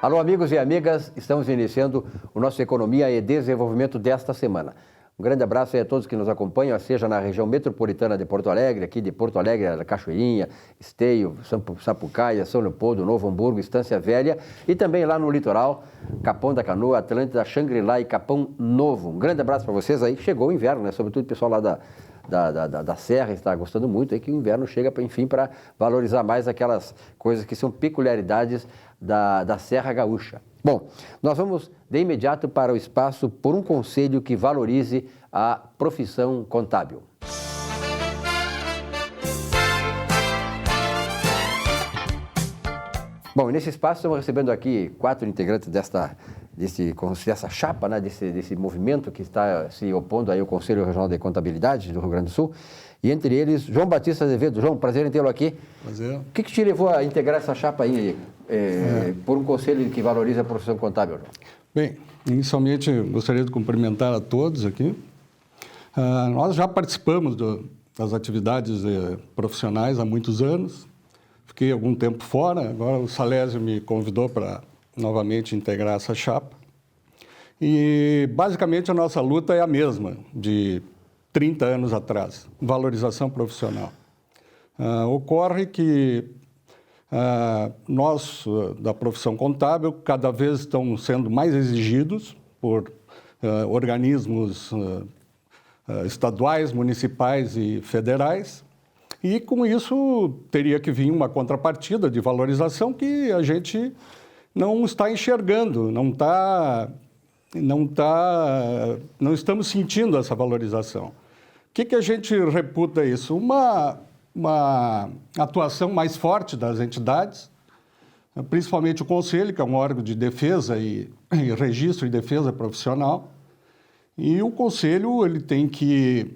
Alô, amigos e amigas, estamos iniciando o nosso Economia e Desenvolvimento desta semana. Um grande abraço aí a todos que nos acompanham, seja na região metropolitana de Porto Alegre, aqui de Porto Alegre, da Cachoeirinha, Esteio, Sapucaia, São Leopoldo, Novo Hamburgo, Estância Velha e também lá no litoral, Capão da Canoa, Atlântida, Xangri-Lá e Capão Novo. Um grande abraço para vocês aí. Chegou o inverno, né? Sobretudo o pessoal lá da Serra está gostando muito aí que o inverno chega, enfim, para valorizar mais aquelas coisas que são peculiaridades da Serra Gaúcha. Bom, nós vamos de imediato para o espaço por um conselho que valorize a profissão contábil. Bom, nesse espaço estamos recebendo aqui 4 integrantes dessa chapa, né, desse movimento que está se opondo aí ao Conselho Regional de Contabilidade do Rio Grande do Sul. E entre eles, João Batista Azevedo. João, prazer em tê-lo aqui. Prazer. O que te levou a integrar essa chapa aí, por um conselho que valoriza a profissão contábil, João? Bem, inicialmente gostaria de cumprimentar a todos aqui. Nós já participamos das atividades profissionais há muitos anos. Fiquei algum tempo fora, agora o Salésio me convidou para novamente integrar essa chapa. E, basicamente, a nossa luta é a mesma de 30 anos atrás, valorização profissional. Ocorre que nós, da profissão contábil, cada vez estamos sendo mais exigidos por organismos estaduais, municipais e federais, e com isso teria que vir uma contrapartida de valorização que a gente não está enxergando, não estamos sentindo essa valorização. O que a gente reputa isso? Uma atuação mais forte das entidades, principalmente o Conselho, que é um órgão de defesa e registro e defesa profissional. E o Conselho ele tem que,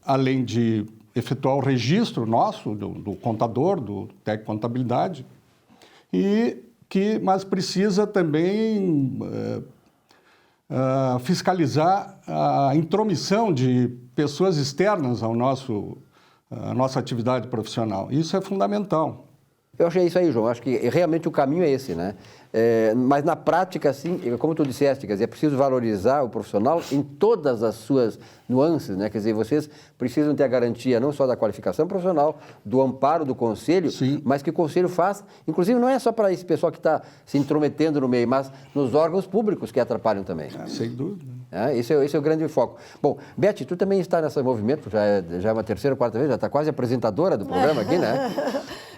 além de efetuar o registro nosso, do contador, do técnico de contabilidade, mas precisa também fiscalizar a intromissão de pessoas externas à nossa atividade profissional. Isso é fundamental. Eu achei isso aí, João. Acho que realmente o caminho é esse, né? Mas na prática, assim, como tu disseste, quer dizer, é preciso valorizar o profissional em todas as suas nuances, né? Quer dizer, vocês precisam ter a garantia não só da qualificação profissional, do amparo do Conselho, sim, mas que o Conselho faz, inclusive não é só para esse pessoal que está se intrometendo no meio, mas nos órgãos públicos que atrapalham também. Sem dúvida. Esse é o grande foco. Bom, Beth, tu também está nesse movimento, já é uma terceira ou quarta vez, já está quase apresentadora do programa aqui, né?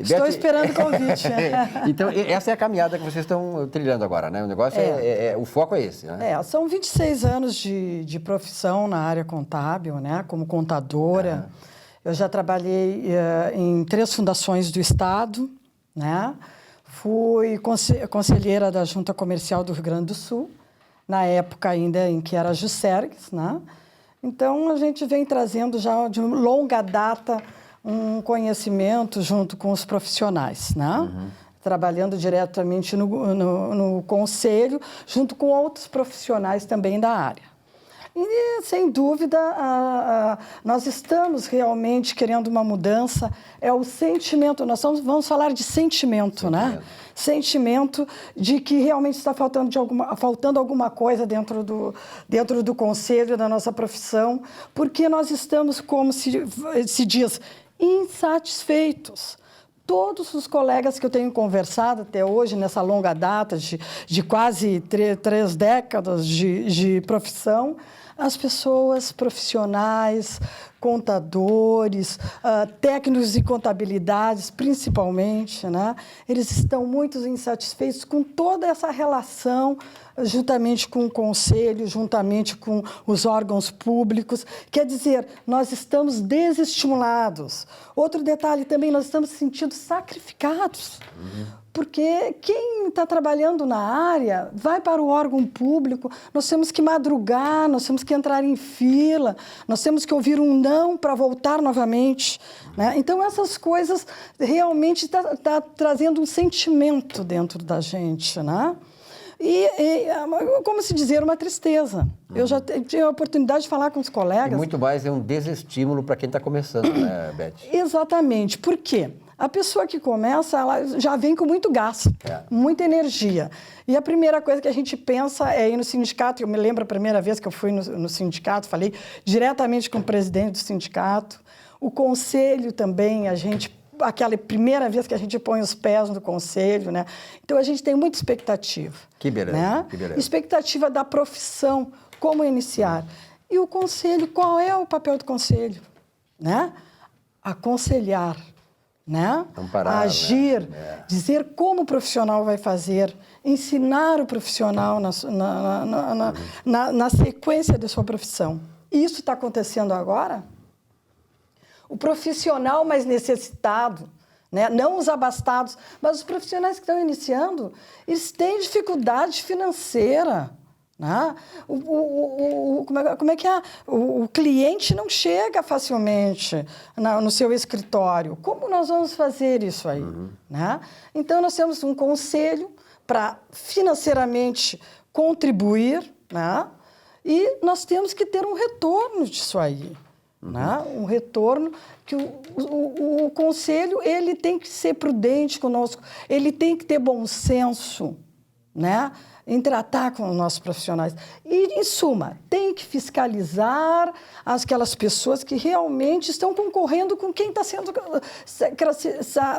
Estou esperando o convite. Então, essa é a caminhada que vocês estão trilhando agora, né? O negócio o foco é esse, né? São 26 anos de profissão na área contábil, né? Como contadora. Eu já trabalhei em 3 fundações do Estado, né? Fui conselheira da Junta Comercial do Rio Grande do Sul, na época ainda em que era a Juscergs, né? Então, a gente vem trazendo já de longa data um conhecimento junto com os profissionais, né? Uhum. Trabalhando diretamente no Conselho, junto com outros profissionais também da área. E, sem dúvida, nós estamos realmente querendo uma mudança, é o sentimento, nós vamos falar de sentimento, né? Sentimento de que realmente está faltando alguma coisa dentro do Conselho, da nossa profissão, porque nós estamos, como se diz, insatisfeitos. Todos os colegas que eu tenho conversado até hoje, nessa longa data de quase 3 décadas de profissão, as pessoas profissionais, contadores, técnicos de contabilidades, principalmente, né? Eles estão muito insatisfeitos com toda essa relação, juntamente com o Conselho, juntamente com os órgãos públicos. Quer dizer, nós estamos desestimulados. Outro detalhe também, nós estamos se sentindo sacrificados. Porque quem está trabalhando na área vai para o órgão público, nós temos que madrugar, nós temos que entrar em fila, nós temos que ouvir um não para voltar novamente, né? Então, essas coisas realmente tá trazendo um sentimento dentro da gente, né? Como se dizer, uma tristeza. Eu já tive a oportunidade de falar com os colegas. E muito mais é um desestímulo para quem está começando, né, Beth? Exatamente. Por quê? A pessoa que começa, ela já vem com muito gás, muita energia. E a primeira coisa que a gente pensa é ir no sindicato. Eu me lembro a primeira vez que eu fui no sindicato, falei diretamente com o presidente do sindicato. O conselho também, aquela primeira vez que a gente põe os pés no conselho, né? Então, a gente tem muita expectativa. Que beleza, né? que beleza. Expectativa da profissão, como iniciar. E o conselho, qual é o papel do conselho? Né? Aconselhar, né? Amparar, agir, né? dizer como o profissional vai fazer, ensinar o profissional na sequência da sua profissão. Isso está acontecendo agora? O profissional mais necessitado, né? Não os abastados, mas os profissionais que estão iniciando, eles têm dificuldade financeira. Né? Como é que é? O cliente não chega facilmente no seu escritório. Como nós vamos fazer isso aí? Né? Então, nós temos um conselho para financeiramente contribuir, né? E nós temos que ter um retorno disso aí. Né? Um retorno que o conselho ele tem que ser prudente conosco, ele tem que ter bom senso, né? Em tratar com os nossos profissionais. E, em suma, tem que fiscalizar aquelas pessoas que realmente estão concorrendo com quem está sendo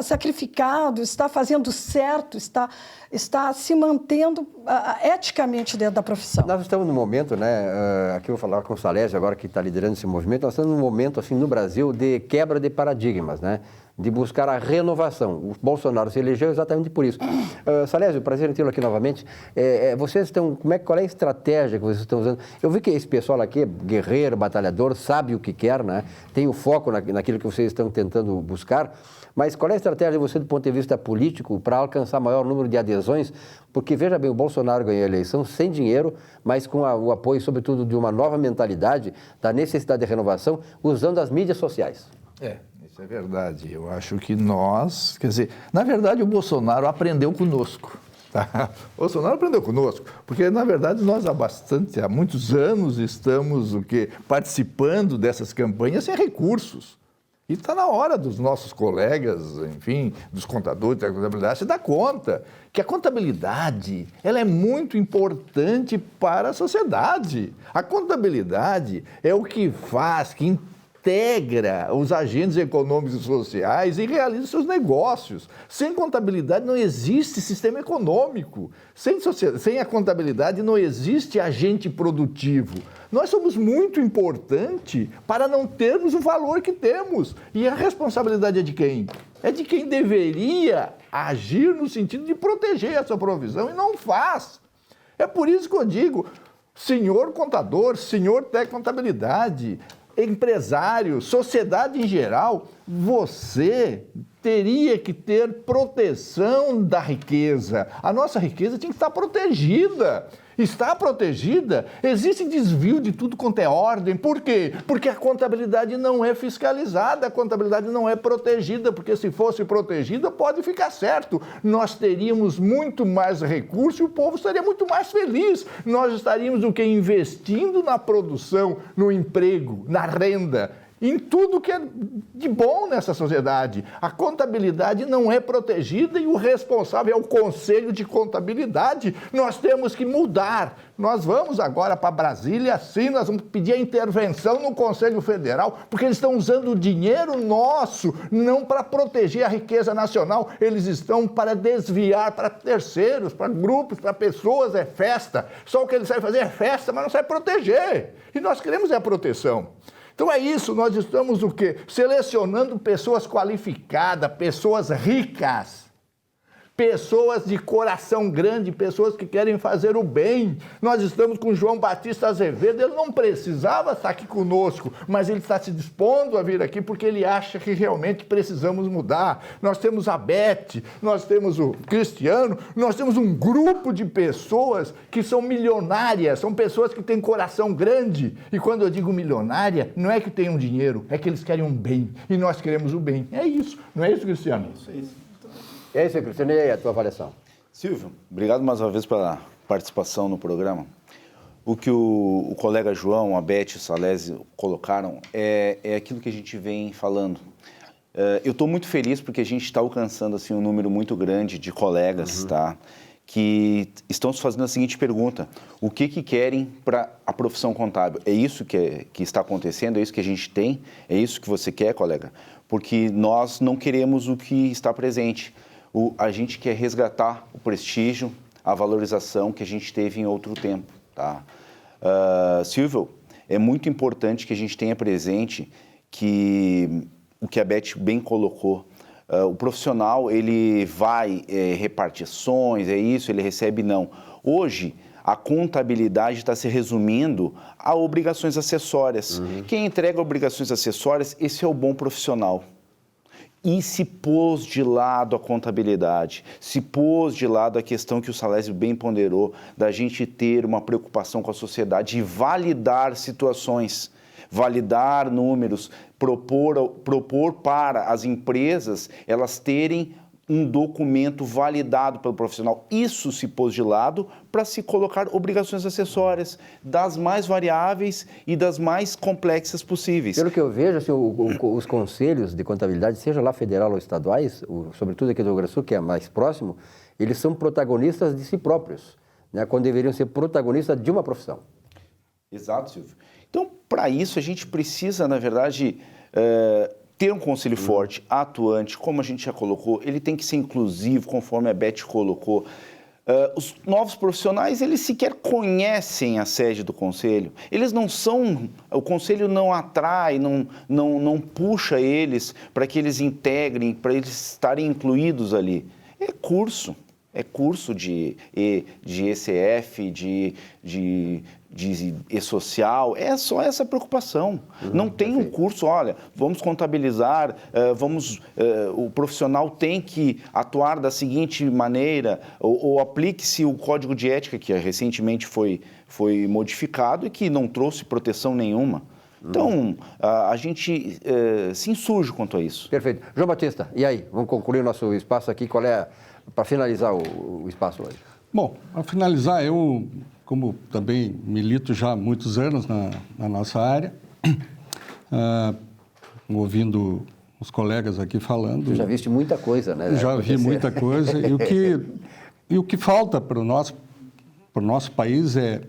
sacrificado, está fazendo certo, está se mantendo eticamente dentro da profissão. Nós estamos num momento, né, aqui eu vou falar com o Salésio agora que está liderando esse movimento, nós estamos num momento assim, no Brasil de quebra de paradigmas, né? De buscar a renovação. O Bolsonaro se elegeu exatamente por isso. Salésio, prazer em tê-lo aqui novamente. Vocês estão, qual é a estratégia que vocês estão usando? Eu vi que esse pessoal aqui é guerreiro, batalhador, sabe o que quer, né? Tem o foco naquilo que vocês estão tentando buscar, mas qual é a estratégia de você do ponto de vista político para alcançar maior número de adesões? Porque, veja bem, o Bolsonaro ganhou a eleição sem dinheiro, mas com o apoio, sobretudo, de uma nova mentalidade, da necessidade de renovação, usando as mídias sociais. Isso é verdade. Eu acho que nós, quer dizer, na verdade o Bolsonaro aprendeu conosco. Tá? O Bolsonaro aprendeu conosco, porque na verdade nós há muitos anos estamos participando dessas campanhas sem recursos. E está na hora dos nossos colegas, enfim, dos contadores da contabilidade, se dar conta que a contabilidade ela é muito importante para a sociedade. A contabilidade é o que faz, que integra os agentes econômicos e sociais e realiza seus negócios. Sem contabilidade não existe sistema econômico. Sem a contabilidade não existe agente produtivo. Nós somos muito importantes para não termos o valor que temos. E a responsabilidade é de quem? É de quem deveria agir no sentido de proteger a sua provisão e não faz. É por isso que eu digo, senhor contador, senhor técnico de contabilidade, empresário, sociedade em geral, você teria que ter proteção da riqueza. A nossa riqueza tinha que estar protegida. Está protegida? Existe desvio de tudo quanto é ordem. Por quê? Porque a contabilidade não é fiscalizada, a contabilidade não é protegida, porque se fosse protegida, pode ficar certo. Nós teríamos muito mais recurso e o povo estaria muito mais feliz. Nós estaríamos investindo na produção, no emprego, na renda, em tudo que é de bom nessa sociedade. A contabilidade não é protegida e o responsável é o Conselho de Contabilidade. Nós temos que mudar. Nós vamos agora para Brasília, sim, nós vamos pedir a intervenção no Conselho Federal, porque eles estão usando o dinheiro nosso, não para proteger a riqueza nacional, eles estão para desviar para terceiros, para grupos, para pessoas, é festa. Só o que eles sabem fazer é festa, mas não sabem proteger. E nós queremos a proteção. Então é isso, nós estamos o quê? Selecionando pessoas qualificadas, pessoas ricas, pessoas de coração grande, pessoas que querem fazer o bem. Nós estamos com João Batista Azevedo, ele não precisava estar aqui conosco, mas ele está se dispondo a vir aqui porque ele acha que realmente precisamos mudar. Nós temos a Beth, nós temos o Cristiano, nós temos um grupo de pessoas que são milionárias, são pessoas que têm coração grande. E quando eu digo milionária, não é que tenham dinheiro, é que eles querem um bem, e nós queremos o bem. É isso, não é isso, Cristiano? Isso é isso. É isso, Cristiano, e aí a tua avaliação? Silvio, obrigado mais uma vez pela participação no programa. O que o colega João, a Beth e o Salésio colocaram é aquilo que a gente vem falando. Eu estou muito feliz porque a gente está alcançando assim, um número muito grande de colegas, tá? Que estão se fazendo a seguinte pergunta: o que querem para a profissão contábil? É isso que está acontecendo? É isso que a gente tem? É isso que você quer, colega? Porque nós não queremos o que está presente. A gente quer resgatar o prestígio, a valorização que a gente teve em outro tempo, tá? Silvio, é muito importante que a gente tenha presente que o que a Beth bem colocou, o profissional, ele vai repartições, é isso, ele recebe, não. Hoje, a contabilidade está se resumindo a obrigações acessórias. Quem entrega obrigações acessórias, esse é o bom profissional. E se pôs de lado a contabilidade, se pôs de lado a questão que o Salésio bem ponderou, da gente ter uma preocupação com a sociedade e validar situações, validar números, propor para as empresas elas terem um documento validado pelo profissional. Isso se pôs de lado para se colocar obrigações acessórias das mais variáveis e das mais complexas possíveis. Pelo que eu vejo, assim, os conselhos de contabilidade, seja lá federal ou estaduais, sobretudo aqui do Rio Grande do Sul, que é mais próximo, eles são protagonistas de si próprios, né, quando deveriam ser protagonistas de uma profissão. Exato, Silvio. Então, para isso, a gente precisa, na verdade, ter um conselho forte, atuante, como a gente já colocou, ele tem que ser inclusivo, conforme a Beth colocou. Os novos profissionais, eles sequer conhecem a sede do conselho. Eles não são... O conselho não atrai, não puxa eles para que eles integrem, para eles estarem incluídos ali. É curso de ECF, de E-Social, é só essa preocupação. Não tem um curso, olha, vamos contabilizar, o profissional tem que atuar da seguinte maneira, ou aplique-se o código de ética, que recentemente foi modificado e que não trouxe proteção nenhuma. Então, a gente se insurge quanto a isso. Perfeito. João Batista, e aí? Vamos concluir o nosso espaço aqui. Qual é, para finalizar o espaço hoje? Bom, para finalizar, eu, como também milito já há muitos anos na nossa área, ouvindo os colegas aqui falando... Tu já viste muita coisa, né? Já vi muita coisa. E o que falta para o nosso país é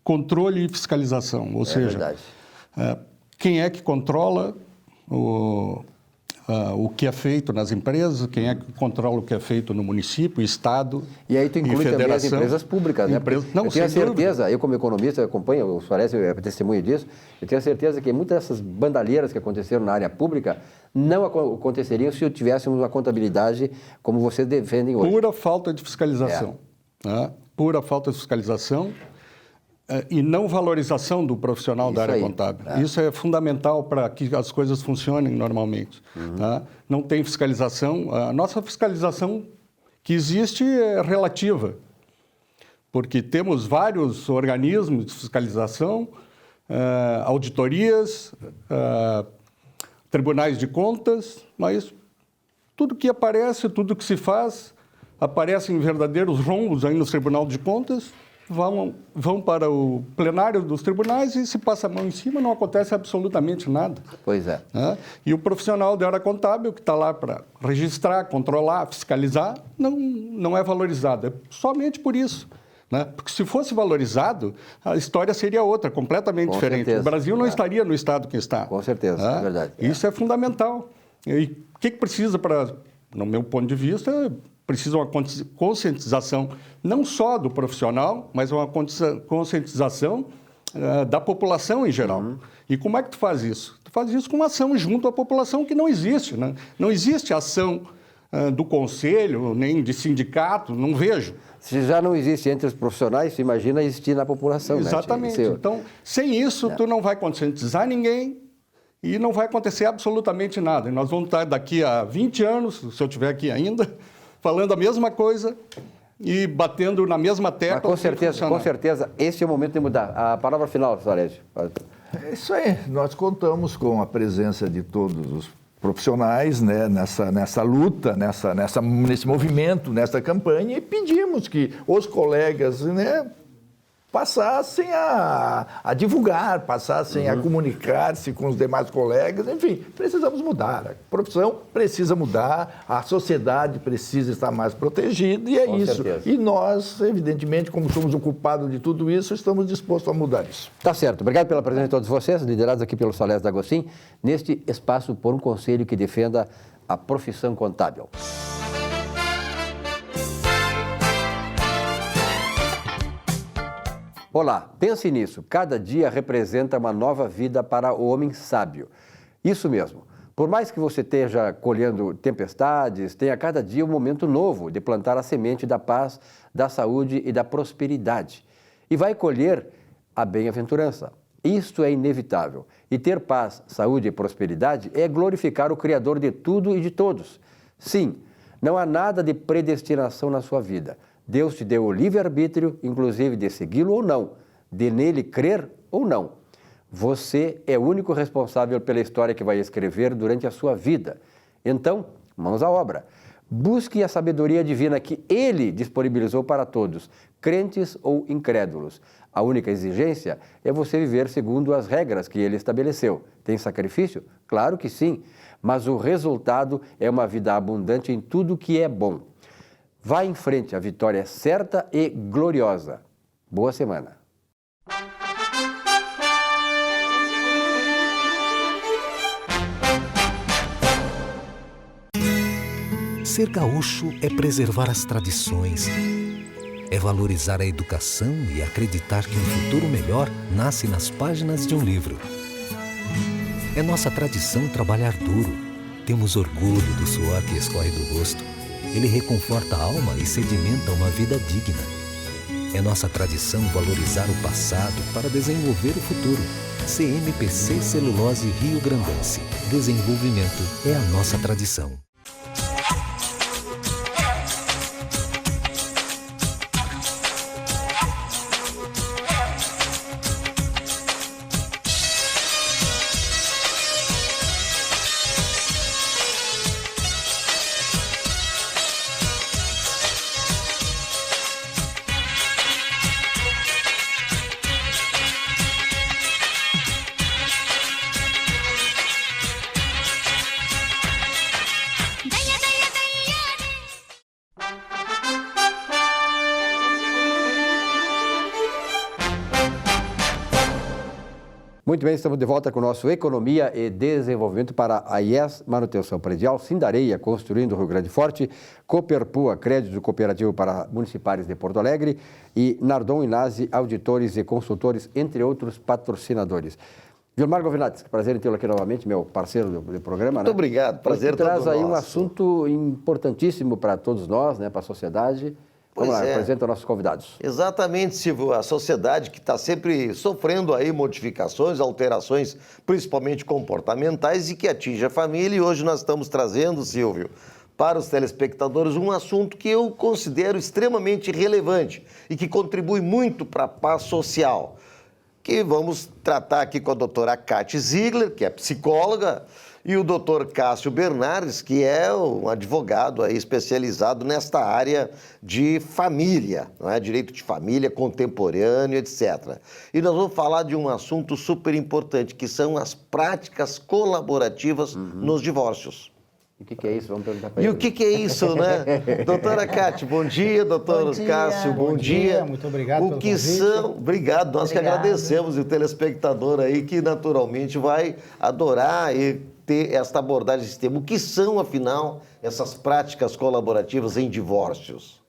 controle e fiscalização. Ou seja, verdade. Quem é que controla o que é feito nas empresas, quem é que controla o que é feito no município, estado e aí tu inclui também as empresas públicas, né? Não, eu tenho a certeza, eu como economista, eu acompanho, o Soares é testemunho disso, eu tenho a certeza que muitas dessas bandalheiras que aconteceram na área pública não aconteceriam se tivéssemos uma contabilidade como vocês defendem hoje. Pura falta de fiscalização. Né? Pura falta de fiscalização. E não valorização do profissional da área contábil. Isso é fundamental para que as coisas funcionem normalmente. Tá? Não tem fiscalização. A nossa fiscalização que existe é relativa, porque temos vários organismos de fiscalização, auditorias, tribunais de contas, mas tudo que aparece, tudo que se faz, aparecem verdadeiros rombos aí no Tribunal de Contas, vão para o plenário dos tribunais e se passa a mão em cima, não acontece absolutamente nada. Pois é. E o profissional da área contábil, que está lá para registrar, controlar, fiscalizar, não é valorizado. É somente por isso. Né? Porque se fosse valorizado, a história seria outra, completamente diferente. Certeza. O Brasil não estaria no estado que está. Com certeza, é verdade. Isso é fundamental. E o que precisa para, no meu ponto de vista, precisa uma conscientização não só do profissional, mas uma conscientização da população em geral. E como é que tu faz isso? Tu faz isso com uma ação junto à população que não existe. Né? Não existe ação do conselho, nem de sindicato, não vejo. Se já não existe entre os profissionais, se imagina existir na população. Exatamente. Né? Então, sem isso, tu não vai conscientizar ninguém e não vai acontecer absolutamente nada. E nós vamos estar daqui a 20 anos, se eu estiver aqui ainda, falando a mesma coisa e batendo na mesma tecla. Mas com certeza, esse é o momento de mudar. A palavra final, Salésio. É isso aí. Nós contamos com a presença de todos os profissionais, né, nessa luta, nesse movimento, nessa campanha, e pedimos que os colegas, né, passassem a divulgar, passassem a comunicar-se com os demais colegas. Enfim, precisamos mudar. A profissão precisa mudar, a sociedade precisa estar mais protegida e é Com isso. certeza. E nós, evidentemente, como somos o culpado de tudo isso, estamos dispostos a mudar isso. Tá certo. Obrigado pela presença de todos vocês, liderados aqui pelo Salés D'Agostin, neste espaço por um conselho que defenda a profissão contábil. Olá, pense nisso. Cada dia representa uma nova vida para o homem sábio. Isso mesmo. Por mais que você esteja colhendo tempestades, tenha cada dia um momento novo de plantar a semente da paz, da saúde e da prosperidade. E vai colher a bem-aventurança. Isto é inevitável. E ter paz, saúde e prosperidade é glorificar o Criador de tudo e de todos. Sim, não há nada de predestinação na sua vida. Deus te deu o livre-arbítrio, inclusive de segui-lo ou não, de nele crer ou não. Você é o único responsável pela história que vai escrever durante a sua vida. Então, mãos à obra. Busque a sabedoria divina que Ele disponibilizou para todos, crentes ou incrédulos. A única exigência é você viver segundo as regras que Ele estabeleceu. Tem sacrifício? Claro que sim, mas o resultado é uma vida abundante em tudo que é bom. Vá em frente, a vitória é certa e gloriosa. Boa semana. Ser gaúcho é preservar as tradições, é valorizar a educação e acreditar que um futuro melhor nasce nas páginas de um livro. É nossa tradição trabalhar duro. Temos orgulho do suor que escorre do rosto. Ele reconforta a alma e sedimenta uma vida digna. É nossa tradição valorizar o passado para desenvolver o futuro. CMPC Celulose Rio Grandense. Desenvolvimento é a nossa tradição. Muito bem, estamos de volta com o nosso Economia e Desenvolvimento para a IES Manutenção Predial, Sindareia, Construindo o Rio Grande Forte, Cooperpua, Crédito Cooperativo para Municipais de Porto Alegre e Nardon Inazzi, Auditores e Consultores, entre outros patrocinadores. Vilmar Govinati, prazer em tê-lo aqui novamente, meu parceiro do programa. Muito obrigado, prazer todo nosso. Traz aí um nosso. Assunto importantíssimo para todos nós, né, para a sociedade. Vamos lá, apresenta os nossos convidados. Exatamente, Silvio. A sociedade que está sempre sofrendo aí modificações, alterações, principalmente comportamentais, e que atinge a família. E hoje nós estamos trazendo, Silvio, para os telespectadores um assunto que eu considero extremamente relevante e que contribui muito para a paz social. Que vamos tratar aqui com a doutora Cátia Ziegler, que é psicóloga, e o doutor Cássio Bernardes, que é um advogado aí especializado nesta área de família, não é? Direito de família, contemporâneo, etc. E nós vamos falar de um assunto super importante, que são as práticas colaborativas nos divórcios. O que é isso? Vamos perguntar para E ele. o que é isso, né? Doutora Cátia, bom dia. Doutor Cássio, bom dia. Muito obrigado pelo que convite. são... Obrigado, nós que agradecemos. E o telespectador aí que naturalmente vai adorar e ter esta abordagem desse tema. O que são, afinal, essas práticas colaborativas em divórcios?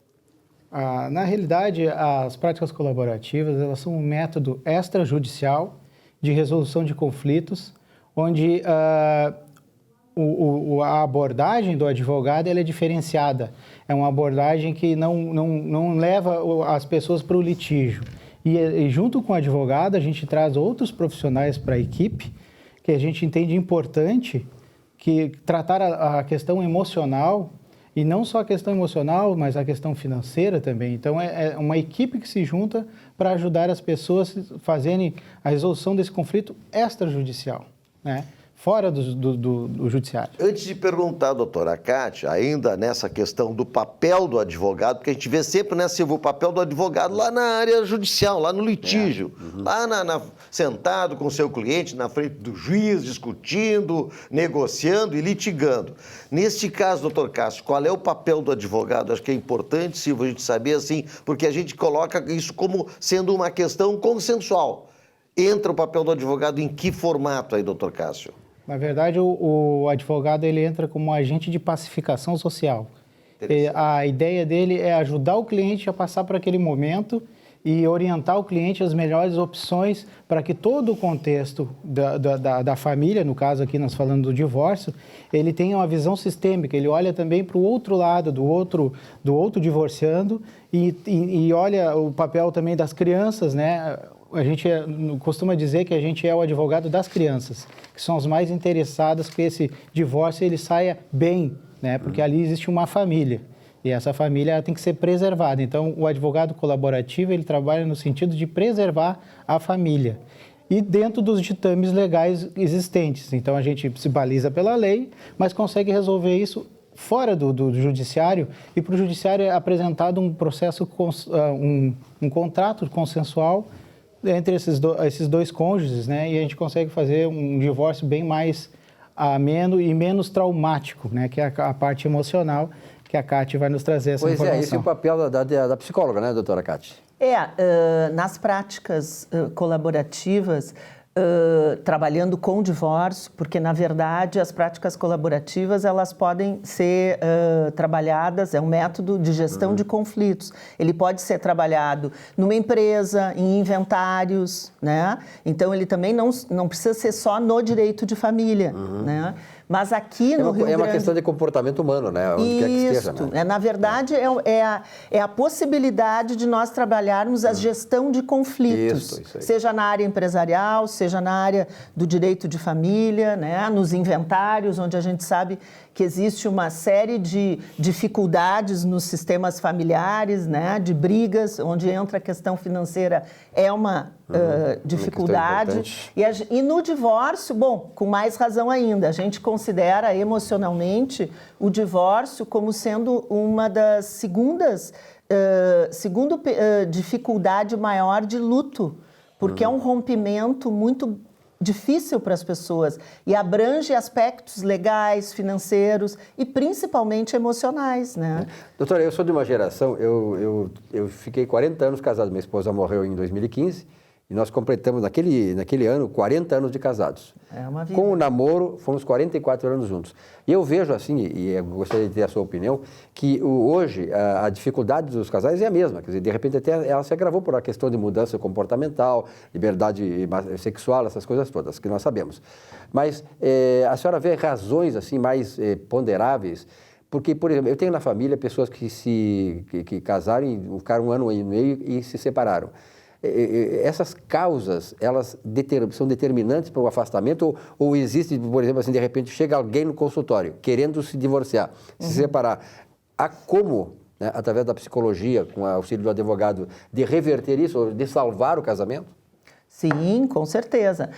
Na realidade, as práticas colaborativas elas são um método extrajudicial de resolução de conflitos, onde a abordagem do advogado ela é diferenciada. É uma abordagem que não leva as pessoas para o litígio. E junto com o advogado, a gente traz outros profissionais para a equipe, que a gente entende importante que tratar a questão emocional, e não só a questão emocional, mas a questão financeira também. Então, é uma equipe que se junta para ajudar as pessoas a fazerem a resolução desse conflito extrajudicial, né? fora do judiciário. Antes de perguntar, doutora Cátia, ainda nessa questão do papel do advogado, porque a gente vê sempre, né, Silvio, o papel do advogado lá na área judicial, lá no litígio, lá sentado com o seu cliente, na frente do juiz, discutindo, negociando e litigando. Neste caso, doutor Cássio, qual é o papel do advogado? Acho que é importante, Silvio, a gente saber assim, porque a gente coloca isso como sendo uma questão consensual. Entra o papel do advogado em que formato aí, doutor Cássio? Na verdade, o advogado ele entra como agente de pacificação social. A ideia dele é ajudar o cliente a passar por aquele momento e orientar o cliente às melhores opções para que todo o contexto da família, no caso aqui nós falando do divórcio, ele tenha uma visão sistêmica, ele olha também para o outro lado, do outro divorciando e olha o papel também das crianças, né? A gente costuma dizer que a gente é o advogado das crianças, que são as mais interessadas que esse divórcio ele saia bem, né? Porque ali existe uma família e essa família tem que ser preservada. Então, o advogado colaborativo ele trabalha no sentido de preservar a família e dentro dos ditames legais existentes. Então, a gente se baliza pela lei, mas consegue resolver isso fora do judiciário e para o judiciário é apresentado um processo, um contrato consensual entre esses dois cônjuges, né? E a gente consegue fazer um divórcio bem mais ameno e menos traumático, né? Que é a parte emocional que a Cátia vai nos trazer essa informação. Pois é, esse é o papel da psicóloga, né, doutora Cátia? Nas práticas colaborativas, trabalhando com divórcio, porque, na verdade, as práticas colaborativas, elas podem ser trabalhadas, é um método de gestão de conflitos. Ele pode ser trabalhado numa empresa, em inventários, né? Então, ele também não precisa ser só no direito de família, né? Mas aqui no Rio Grande... É uma questão de comportamento humano, né? Onde quer que esteja, né? Na verdade, é a possibilidade de nós trabalharmos a gestão de conflitos, isso aí. Seja na área empresarial, seja na área do direito de família, né? Nos inventários, onde a gente sabe que existe uma série de dificuldades nos sistemas familiares, né? De brigas, onde entra a questão financeira, é uma dificuldade. E no divórcio, bom, com mais razão ainda, a gente considera emocionalmente o divórcio como sendo uma das segunda dificuldade maior de luto, porque é um rompimento muito difícil para as pessoas e abrange aspectos legais, financeiros e principalmente emocionais, né? Doutora, eu sou de uma geração, eu fiquei 40 anos casado, minha esposa morreu em 2015 e nós completamos naquele ano 40 anos de casados. É uma vida. Com o namoro, fomos 44 anos juntos. E eu vejo assim, e eu gostaria de ter a sua opinião, que hoje a dificuldade dos casais é a mesma. Quer dizer, de repente até ela se agravou por uma questão de mudança comportamental, liberdade sexual, essas coisas todas que nós sabemos. Mas a senhora vê razões assim mais ponderáveis? Porque, por exemplo, eu tenho na família pessoas que casaram, ficaram 1 ano e meio e se separaram. Essas causas, elas são determinantes para o afastamento ou existe, por exemplo, assim, de repente chega alguém no consultório querendo se divorciar, se separar. Há como, né, através da psicologia, com o auxílio do advogado, de reverter isso, de salvar o casamento? Sim, com certeza.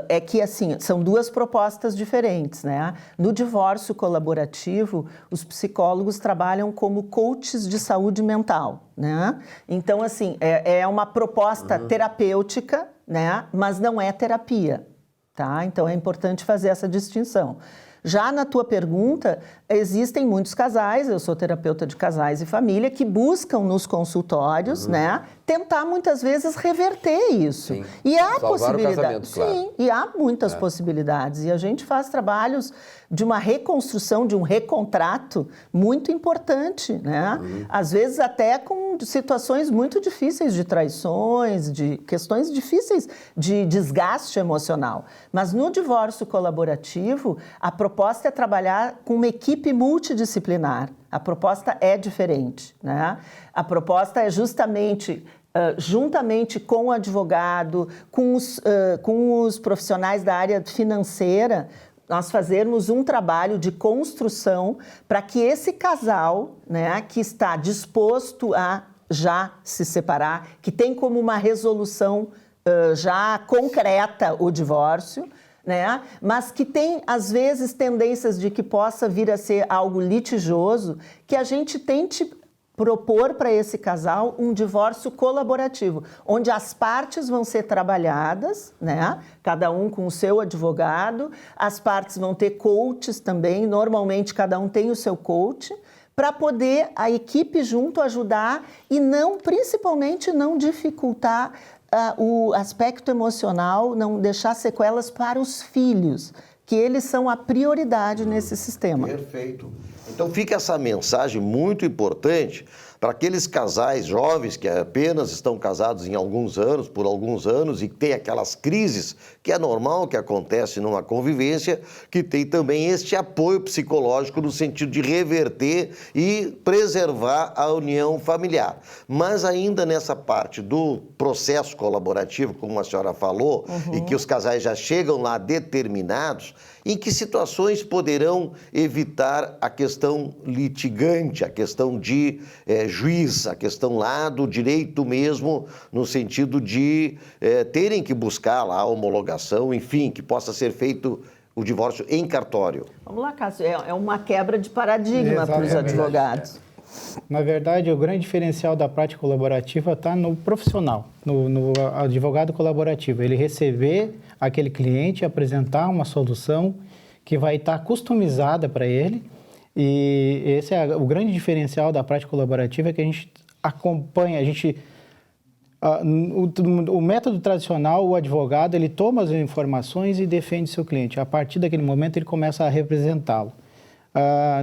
É que, assim, são duas propostas diferentes, né? No divórcio colaborativo, os psicólogos trabalham como coaches de saúde mental, né? Então, assim, é uma proposta terapêutica, né? Mas não é terapia, tá? Então, é importante fazer essa distinção. Já na tua pergunta, existem muitos casais, eu sou terapeuta de casais e família, que buscam nos consultórios, né, tentar muitas vezes reverter isso. Sim. E há Salvar possibilidades. o casamento, claro. Sim, e há muitas possibilidades. E a gente faz trabalhos de uma reconstrução, de um recontrato muito importante, né? Às vezes até com situações muito difíceis de traições, de questões difíceis de desgaste emocional. Mas no divórcio colaborativo, a proposta é trabalhar com uma equipe multidisciplinar. A proposta é diferente, né? A proposta é justamente juntamente com o advogado, com os profissionais da área financeira, nós fazermos um trabalho de construção para que esse casal, né, que está disposto a já se separar, que tem como uma resolução já concreta o divórcio, né? Mas que tem, às vezes, tendências de que possa vir a ser algo litigioso, que a gente tente propor para esse casal um divórcio colaborativo, onde as partes vão ser trabalhadas, né? Cada um com o seu advogado, as partes vão ter coaches também, normalmente cada um tem o seu coach, para poder a equipe junto ajudar e não, principalmente, não dificultar o aspecto emocional, não deixar sequelas para os filhos, que eles são a prioridade nesse sistema. Perfeito. Então fica essa mensagem muito importante para aqueles casais jovens que apenas estão casados em alguns anos, por alguns anos, e que tem aquelas crises que é normal que acontece numa convivência, que tem também este apoio psicológico no sentido de reverter e preservar a união familiar. Mas ainda nessa parte do processo colaborativo, como a senhora falou, e que os casais já chegam lá determinados, em que situações poderão evitar a questão litigante, a questão de juiz, a questão lá do direito mesmo, no sentido de terem que buscar lá a homologação, enfim, que possa ser feito o divórcio em cartório? Vamos lá, Cássio, é uma quebra de paradigma para os advogados. Na verdade, o grande diferencial da prática colaborativa está no profissional, no advogado colaborativo. Ele receber aquele cliente, apresentar uma solução que vai estar customizada para ele. E esse é o grande diferencial da prática colaborativa, é que a gente acompanha, o método tradicional, o advogado, ele toma as informações e defende seu cliente. A partir daquele momento, ele começa a representá-lo.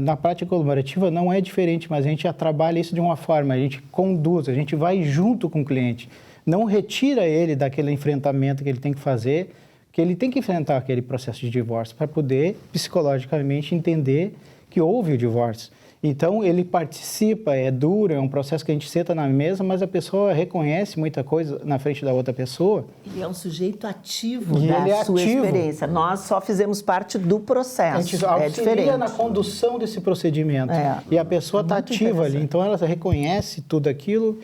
Na prática colaborativa não é diferente, mas a gente já trabalha isso de uma forma, a gente conduz, a gente vai junto com o cliente, não retira ele daquele enfrentamento que ele tem que fazer, que ele tem que enfrentar aquele processo de divórcio para poder psicologicamente entender que houve o divórcio. Então, ele participa, é duro, é um processo que a gente senta na mesa, mas a pessoa reconhece muita coisa na frente da outra pessoa. Ele é um sujeito ativo E da ele é sua ativo. experiência. Nós só fizemos parte do processo. A gente é auxilia diferente. na condução desse procedimento. É. E a pessoa está Muito ativa ali, interessante. então ela reconhece tudo aquilo,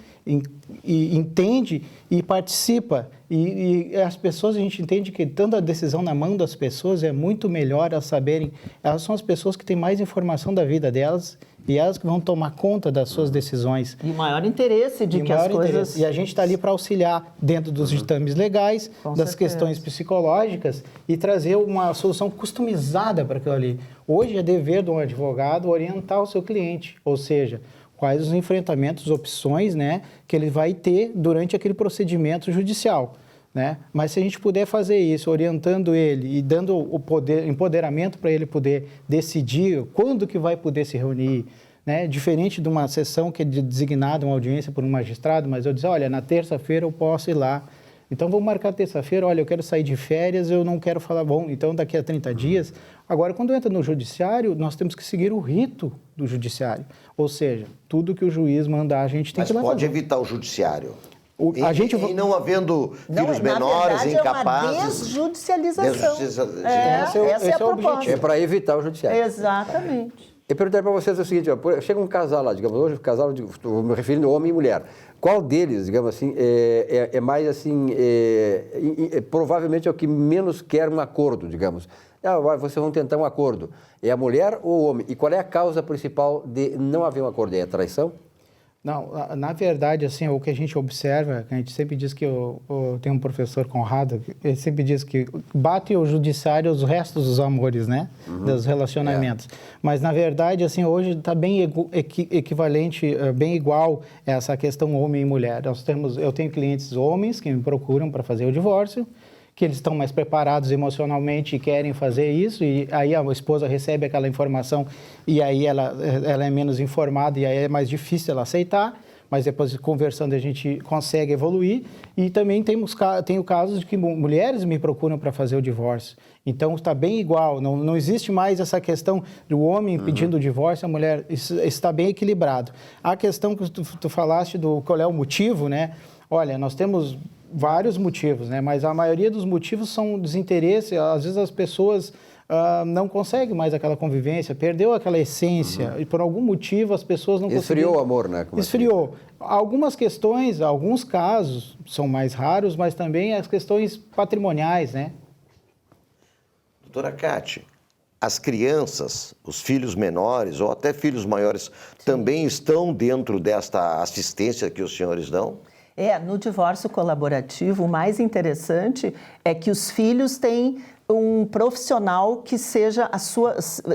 e entende e participa. E as pessoas, a gente entende que dando a decisão na mão das pessoas é muito melhor elas saberem. Elas são as pessoas que têm mais informação da vida delas e elas que vão tomar conta das suas decisões. E maior interesse de E que as maior coisas... interesse. E a gente está ali para auxiliar dentro dos ditames legais, Com das certeza. questões psicológicas e trazer uma solução customizada para aquilo ali. Hoje é dever de um advogado orientar o seu cliente, ou seja, quais os enfrentamentos, opções, né, que ele vai ter durante aquele procedimento judicial. Né? Mas se a gente puder fazer isso, orientando ele e dando o poder, empoderamento para ele poder decidir quando que vai poder se reunir, né? Diferente de uma sessão que é designada uma audiência por um magistrado, mas eu dizer, olha, na terça-feira eu posso ir lá. Então, vamos marcar terça-feira, olha, eu quero sair de férias, eu não quero falar, bom, então daqui a 30 dias. Agora, quando entra no judiciário, nós temos que seguir o rito do judiciário. Ou seja, tudo que o juiz mandar, a gente tem Mas que ir lá pode fazer. evitar o judiciário. A E não havendo filhos na menores, verdade, incapazes. É uma desjudicialização. Esse Essa é é a o proposta. objetivo. É para evitar o judiciário. Exatamente. Eu perguntar para vocês o seguinte, ó, chega um casal lá, digamos, hoje o casal, estou me referindo a homem e mulher. Qual deles, digamos assim, é mais assim, provavelmente é o que menos quer um acordo, digamos? Vocês vão tentar um acordo. É a mulher ou o homem? E qual é a causa principal de não haver um acordo? É a traição? Não, na verdade, assim, o que a gente observa, a gente sempre diz que eu tenho um professor Conrado, ele sempre diz que bate o judiciário os restos dos amores, né? Dos relacionamentos. Mas, na verdade, assim, hoje está bem equivalente, bem igual essa questão homem e mulher. Eu tenho clientes homens que me procuram para fazer o divórcio, que eles estão mais preparados emocionalmente e querem fazer isso, e aí a esposa recebe aquela informação e aí ela é menos informada e aí é mais difícil ela aceitar, mas depois conversando a gente consegue evoluir. E também tenho casos de que mulheres me procuram para fazer o divórcio. Então está bem igual, não existe mais essa questão do homem pedindo o divórcio, a mulher, isso está bem equilibrado. A questão que tu falaste do qual é o motivo, né? Olha, nós temos vários motivos, né? Mas a maioria dos motivos são desinteresse. Às vezes as pessoas não conseguem mais aquela convivência, perdeu aquela essência e por algum motivo as pessoas não conseguem... Esfriou o amor, né? Esfriou. Algumas questões, alguns casos são mais raros, mas também as questões patrimoniais, né? Doutora Cátia, as crianças, os filhos menores ou até filhos maiores também estão dentro desta assistência que os senhores dão? No divórcio colaborativo, o mais interessante é que os filhos têm um profissional que seja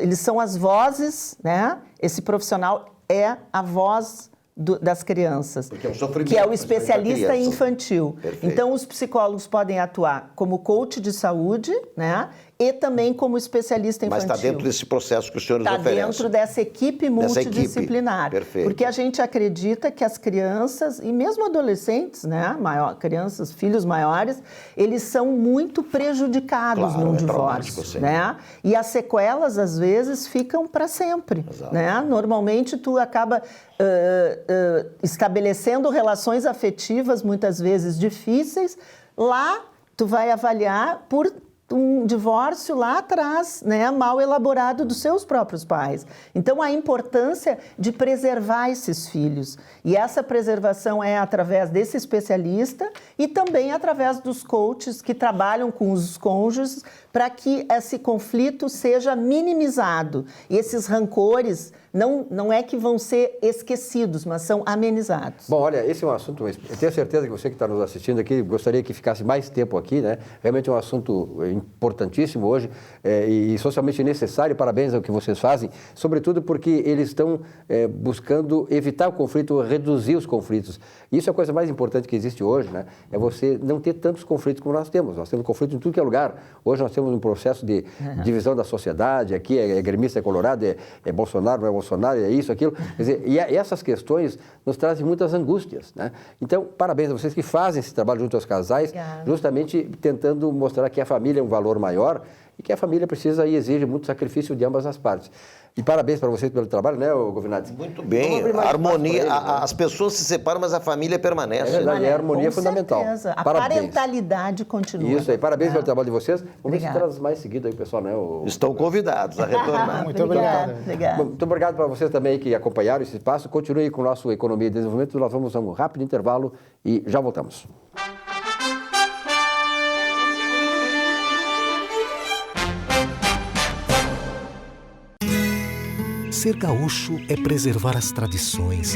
eles são as vozes, né? Esse profissional é a voz das crianças, porque é um sofrimento, que é o especialista infantil. Perfeito. Então, os psicólogos podem atuar como coach de saúde, né? E também como especialista infantil. Mas está dentro desse processo que os senhores oferecem. Está dentro dessa equipe multidisciplinar. Perfeito. Porque a gente acredita que as crianças, e mesmo adolescentes, né, crianças, filhos maiores, eles são muito prejudicados num divórcio. Né? E as sequelas, às vezes, ficam para sempre. Né? Normalmente, tu acaba estabelecendo relações afetivas, muitas vezes difíceis. Lá, tu vai avaliar por um divórcio lá atrás, né, mal elaborado dos seus próprios pais. Então, a importância de preservar esses filhos. E essa preservação é através desse especialista e também através dos coaches que trabalham com os cônjuges para que esse conflito seja minimizado. E esses rancores não é que vão ser esquecidos, mas são amenizados. Bom, olha, esse é um assunto, eu tenho certeza que você que está nos assistindo aqui gostaria que ficasse mais tempo aqui, né? Realmente é um assunto importantíssimo hoje e socialmente necessário. Parabéns ao que vocês fazem, sobretudo porque eles estão buscando evitar o conflito, reduzir os conflitos. Isso é a coisa mais importante que existe hoje, né? É você não ter tantos conflitos como nós temos. Nós temos conflito em tudo que é lugar. Hoje nós temos um processo de divisão da sociedade, aqui é gremista, é colorado, é Bolsonaro, não é Bolsonaro, é isso, aquilo. Quer dizer, e essas questões nos trazem muitas angústias, né? Então, parabéns a vocês que fazem esse trabalho junto aos casais, justamente tentando mostrar que a família é um valor maior e que a família precisa e exige muito sacrifício de ambas as partes. E parabéns para vocês pelo trabalho, né, Govinati? Muito bem. A harmonia, eles, né? As pessoas se separam, mas a família permanece. É verdade, a harmonia é fundamental. Certeza. A parabéns. Parentalidade continua. Isso aí, parabéns pelo trabalho de vocês. Vamos ver se traz mais seguido aí, pessoal, né? Estão convidados a retornar. Muito obrigado. Bom, muito obrigado para vocês também que acompanharam esse espaço. Continue com o nosso Economia e Desenvolvimento. Nós vamos a um rápido intervalo e já voltamos. Ser gaúcho é preservar as tradições,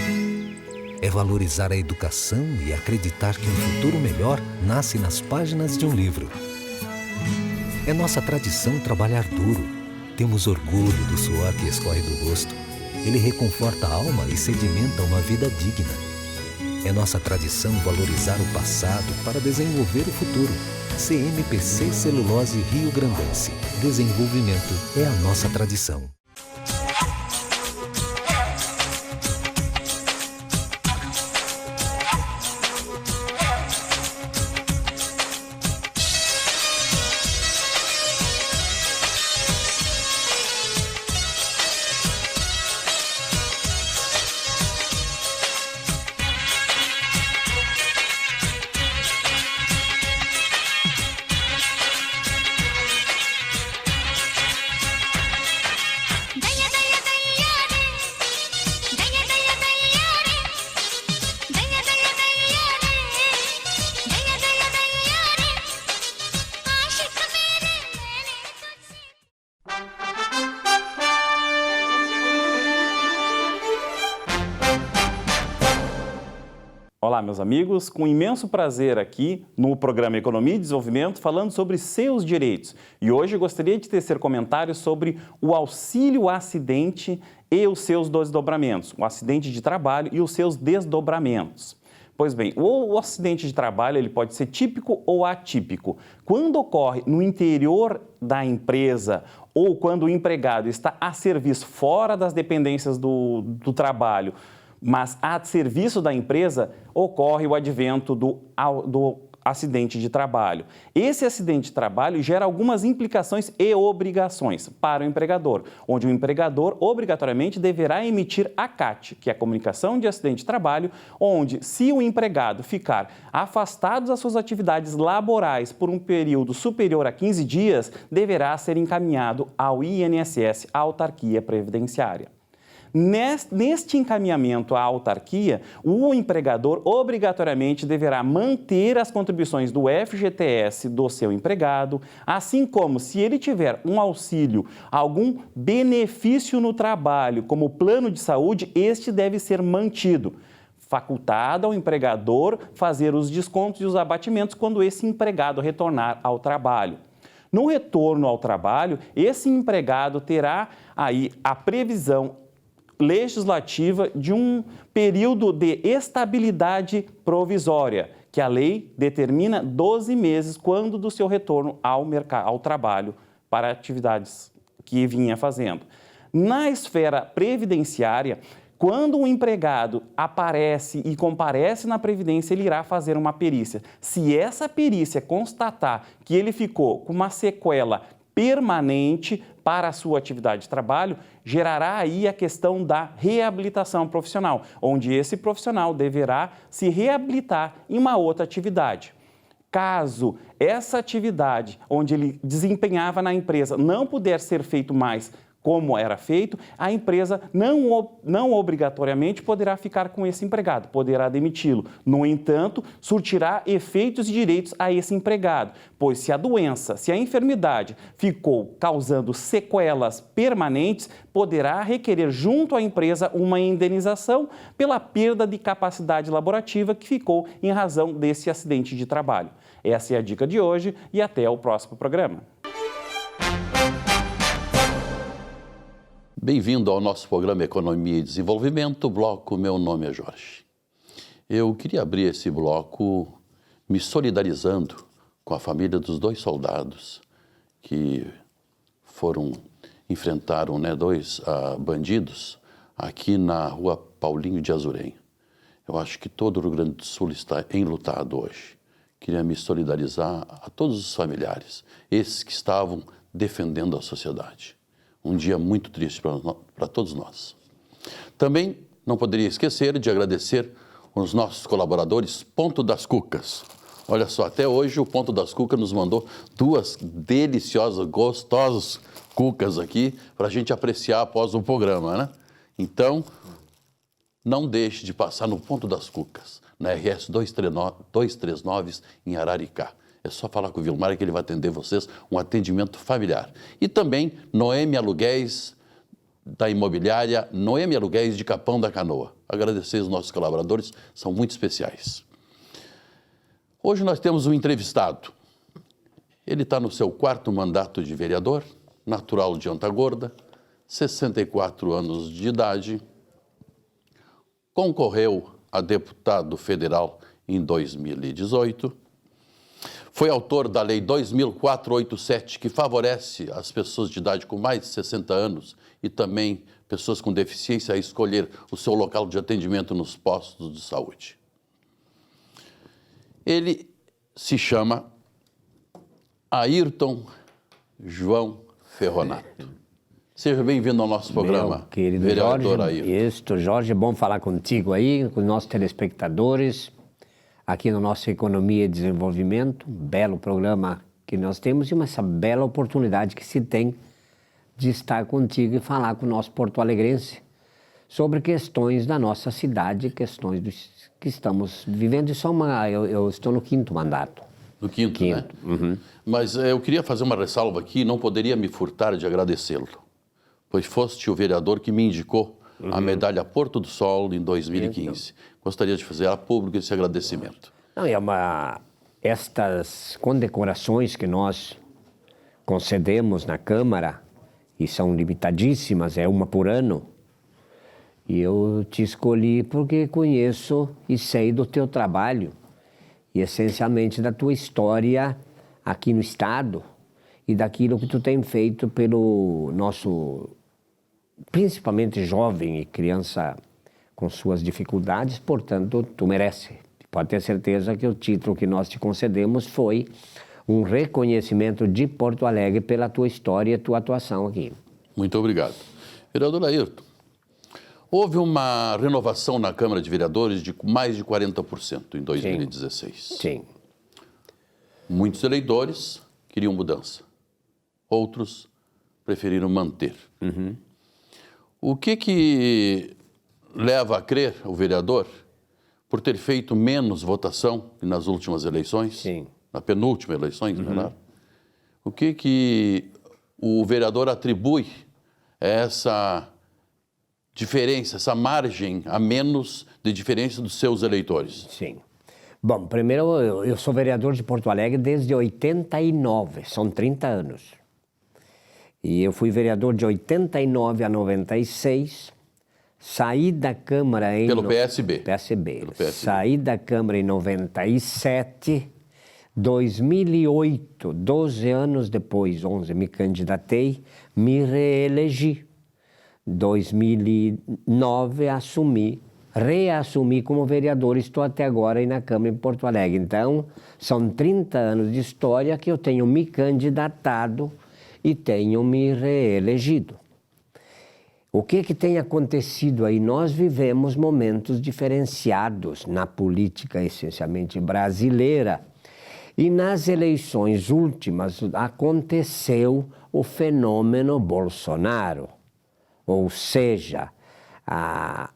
é valorizar a educação e acreditar que um futuro melhor nasce nas páginas de um livro. É nossa tradição trabalhar duro. Temos orgulho do suor que escorre do rosto. Ele reconforta a alma e sedimenta uma vida digna. É nossa tradição valorizar o passado para desenvolver o futuro. CMPC Celulose Rio Grandense. Desenvolvimento é a nossa tradição. Olá, meus amigos, com imenso prazer aqui no programa Economia e Desenvolvimento, falando sobre seus direitos. E hoje eu gostaria de tecer comentários sobre o auxílio acidente e os seus desdobramentos, o acidente de trabalho e os seus desdobramentos. Pois bem, o acidente de trabalho ele pode ser típico ou atípico. Quando ocorre no interior da empresa ou quando o empregado está a serviço fora das dependências do trabalho, mas a serviço da empresa, ocorre o advento do acidente de trabalho. Esse acidente de trabalho gera algumas implicações e obrigações para o empregador, onde o empregador obrigatoriamente deverá emitir a CAT, que é a comunicação de acidente de trabalho, onde, se o empregado ficar afastado das suas atividades laborais por um período superior a 15 dias, deverá ser encaminhado ao INSS, a autarquia previdenciária. Neste encaminhamento à autarquia, o empregador obrigatoriamente deverá manter as contribuições do FGTS do seu empregado, assim como, se ele tiver um auxílio, algum benefício no trabalho, como plano de saúde, este deve ser mantido. Facultado ao empregador fazer os descontos e os abatimentos quando esse empregado retornar ao trabalho. No retorno ao trabalho, esse empregado terá aí a previsão legislativa de um período de estabilidade provisória, que a lei determina 12 meses quando do seu retorno ao trabalho para atividades que vinha fazendo. Na esfera previdenciária, quando um empregado aparece e comparece na Previdência, ele irá fazer uma perícia. Se essa perícia constatar que ele ficou com uma sequela permanente para a sua atividade de trabalho, gerará aí a questão da reabilitação profissional, onde esse profissional deverá se reabilitar em uma outra atividade. Caso essa atividade onde ele desempenhava na empresa não puder ser feito mais como era feito, a empresa não obrigatoriamente poderá ficar com esse empregado, poderá demiti-lo. No entanto, surtirá efeitos e direitos a esse empregado, pois se a doença, se a enfermidade ficou causando sequelas permanentes, poderá requerer junto à empresa uma indenização pela perda de capacidade laborativa que ficou em razão desse acidente de trabalho. Essa é a dica de hoje e até o próximo programa. Bem-vindo ao nosso programa Economia e Desenvolvimento, bloco Meu Nome é Jorge. Eu queria abrir esse bloco me solidarizando com a família dos 2 soldados que enfrentaram dois bandidos aqui na rua Paulinho de Azurém. Eu acho que todo o Rio Grande do Sul está enlutado hoje. Queria me solidarizar a todos os familiares, esses que estavam defendendo a sociedade. Um dia muito triste para todos nós. Também não poderia esquecer de agradecer os nossos colaboradores Ponto das Cucas. Olha só, até hoje o Ponto das Cucas nos mandou 2 deliciosas, gostosas cucas aqui para a gente apreciar após o programa, né? Então, não deixe de passar no Ponto das Cucas, na RS 239 em Araricá. É só falar com o Vilmar que ele vai atender vocês, um atendimento familiar. E também Noemi Aluguéis, da imobiliária Noemi Aluguéis de Capão da Canoa. Agradecer os nossos colaboradores, são muito especiais. Hoje nós temos um entrevistado. Ele está no seu 4º mandato de vereador, natural de Antagorda, 64 anos de idade, concorreu a deputado federal em 2018, foi autor da Lei 2.487, que favorece as pessoas de idade com mais de 60 anos e também pessoas com deficiência a escolher o seu local de atendimento nos postos de saúde. Ele se chama Ayrton João Ferronato. Seja bem-vindo ao nosso programa, meu querido vereador Jorge. Ayrton. Jorge, é bom falar contigo aí, com os nossos telespectadores, aqui no nosso Economia e Desenvolvimento, um belo programa que nós temos e essa bela oportunidade que se tem de estar contigo e falar com o nosso porto-alegrense sobre questões da nossa cidade, questões que estamos vivendo. Eu estou no 5º mandato. No 5º, né? Uhum. Mas eu queria fazer uma ressalva aqui, não poderia me furtar de agradecê-lo, pois foste o vereador que me indicou a medalha Porto do Sol em 2015. Gostaria de fazer a público esse agradecimento. Não, estas condecorações que nós concedemos na Câmara, e são limitadíssimas, é uma por ano, e eu te escolhi porque conheço e sei do teu trabalho, e essencialmente da tua história aqui no Estado, e daquilo que tu tem feito pelo nosso, principalmente jovem e criança com suas dificuldades, portanto, tu merece. Pode ter certeza que o título que nós te concedemos foi um reconhecimento de Porto Alegre pela tua história e tua atuação aqui. Muito obrigado. Vereador Ayrton, houve uma renovação na Câmara de Vereadores de mais de 40% em 2016. Sim. Muitos eleitores queriam mudança. Outros preferiram manter. O que leva a crer o vereador, por ter feito menos votação nas últimas eleições, na penúltima eleição, melhor, o que o vereador atribui a essa diferença, essa margem a menos de diferença dos seus eleitores? Sim. Bom, primeiro, eu sou vereador de Porto Alegre desde 89, são 30 anos. E eu fui vereador de 89 a 96, saí da Câmara em... Pelo PSB. PSB. Saí da Câmara em 97, 2008, 12 anos depois, 11, me candidatei, me reelegi. 2009, reassumi como vereador, estou até agora aí na Câmara em Porto Alegre. Então, são 30 anos de história que eu tenho me candidatado e tenho me reelegido. O que tem acontecido aí? Nós vivemos momentos diferenciados na política essencialmente brasileira. E nas eleições últimas aconteceu o fenômeno Bolsonaro. Ou seja, a